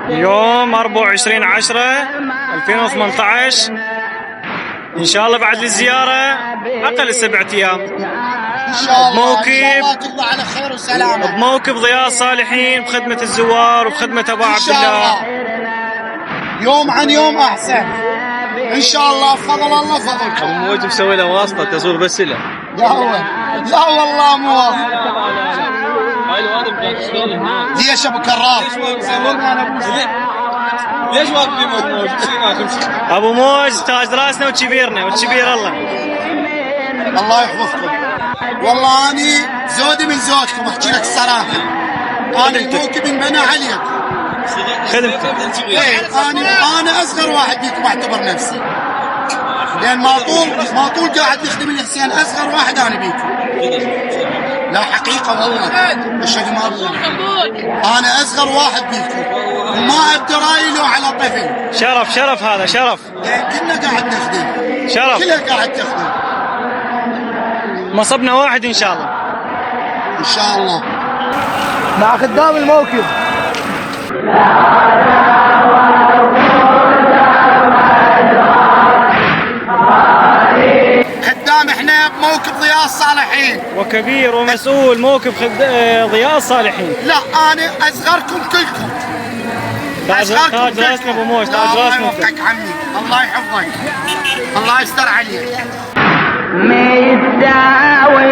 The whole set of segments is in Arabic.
يوم 24/10/2018 إن شاء الله بعد الزيارة أقل 7 أيام. إن شاء الله تقضى على خير وسلامة بموكب ضياء الصالحين بخدمة الزوار وبخدمة أبو عبد الله. يوم عن يوم أحسن إن شاء الله. فضل الله فضلكم. أبو موج مسوي له واسطة تزور بس له. لا والله مو واسطة. ليش أبو كرار؟ ليش واقفين موج؟ أبو موج تاج راسنا وتشبيرنا وتشبير الله. الله يحفظكم. والله أني زودي من زودكم أحكي لك الصراحة. أنا الموكب انبنى عليكم. خدمتك. أنا أصغر واحد فيكم أعتبر نفسي. لأن ما طول قاعد يخدم الحسين أصغر واحد أنا بيكم. لا حقيقة والله الشيء ما أقول. أنا أصغر واحد بيكم وما أقدر أرايله على طفل. شرف هذا شرف. كلنا قاعد نخدم. شرف. كلها قاعد تخدم. مصبنا واحد إن شاء الله. إن شاء الله. مع خدام الموكب. خدام احنا بموكب ضياء الصالحين. وكبير ومسؤول موكب ضياء الصالحين. لا أنا أصغركم كلكم. تاج راسنا ابو موج. تاج راسنا. الله يوفقك عمي. الله يحفظك. الله يستر عليك. متداوي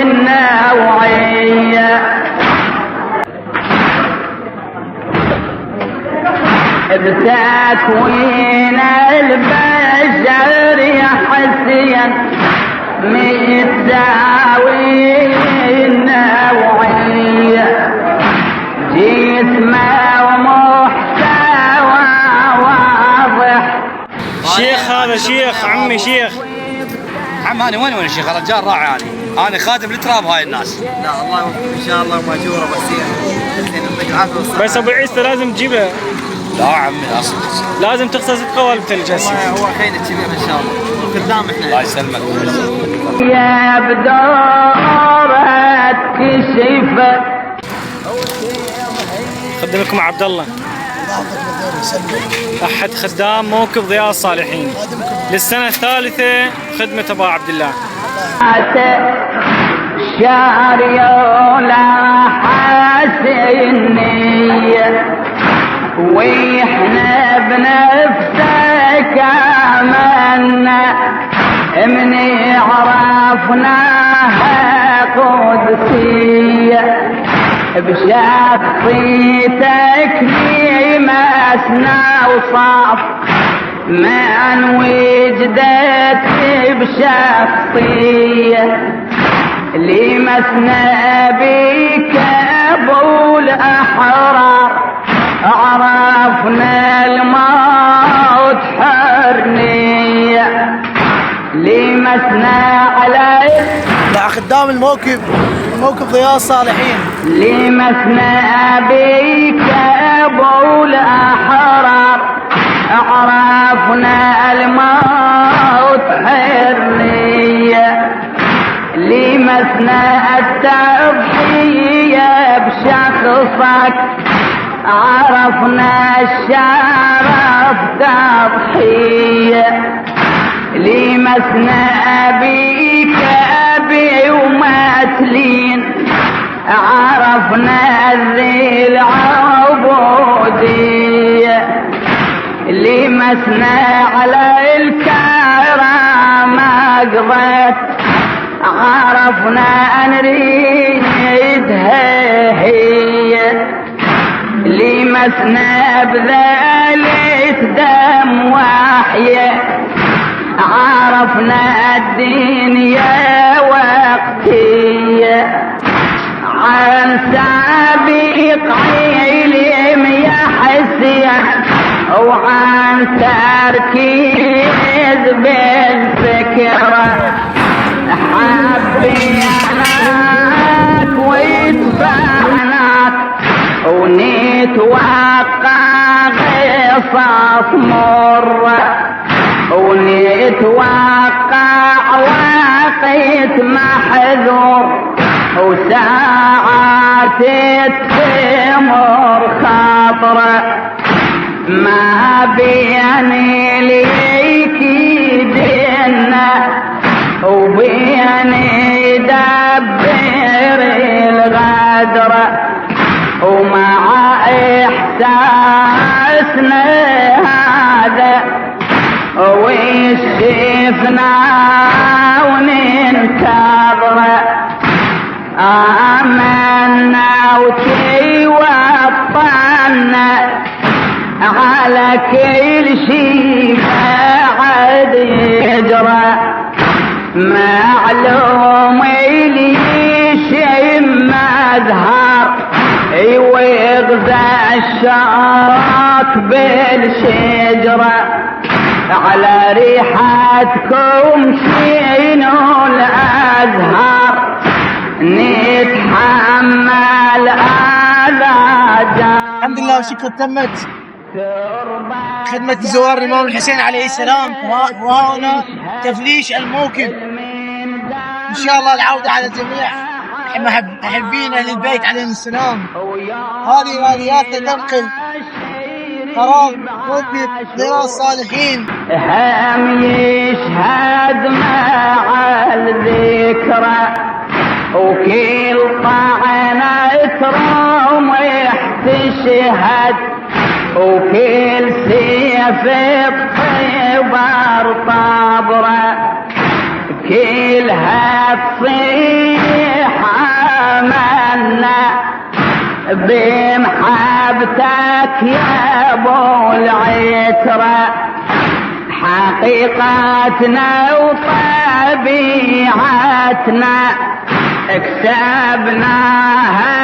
النوعية بتكوين البشر يا حسين. متداوي النوعية جسمه ومحتوى واضح. شيخ هذا شيخ عمي شيخ. عم أنا وين يا شيخ؟ الرجال راعي أنا خادم التراب هاي الناس. لا الله يوفقك إن شاء الله ماجورة بس أبو عيسى لازم تجيبه. لا عمي أصلا لازم تخصص قوالب ثلج هسه. هو خينا كبير إن شاء الله. قدام إحنا. الله يسلمك. يا بدورة كشفت. خدم لكم عبد الله. أحد خدام موكب ضياء الصالحين للسنة الثالثة خدمة أبو عبد الله. شاري ولا حاسنية وإحنا بنفسك آمنا من عرفناها قدسية بشخصيتك لمسنا وصاف من وجدت بشخصية لمسنا بك أبو الأحرار عرفنا الموت حرية لمسنا عليك مع خدام الموكب ضياء الصالحين. لمسنا بك أبو الأحرار عرفنا الموت حرية لمسنا التضحية بشخصك عرفنا الشرف تضحية لمسنا بك أبي ومثلين عرفنا ذي العبودية لمسنا على الكرم قضيت عرفنا نريدها هي لمسنا بذلك دم وحية عرفنا الدنيا وقتية عن سابق علم يا حسين وعن تركيز بالفكرة حبيناك واتبعناك ونتوقع قصص مرة ونتوقع وقت محذور وساعات تمر صبر ما بين ليك جنة وبين دبر الغدر ومع إحساسنا هذا ويشفنا وننتظر آمنا وتوطنا على كل شيء بعد يجرى معلوم لي شيء مظهر ويغذى الشوك بالشجرة على ريحتكم شينو الأزهار نتحمل آذى. الحمد لله وشكرا تمت خدمة زوار الإمام الحسين عليه السلام، وهنا تفليش الموكب. إن شاء الله العودة على جميع محبين أهل البيت عليهم السلام. هذه راديات تنقل قرار موكب ضياء الصالحين. هم يشهد مع الذكرى وكل طعنة تروم تشهد وكل سيف الطيبر طابرة كلها تصيح آمنا بمحبتك يا ابو العترة حقيقتنا وطبيعتنا اكسبناها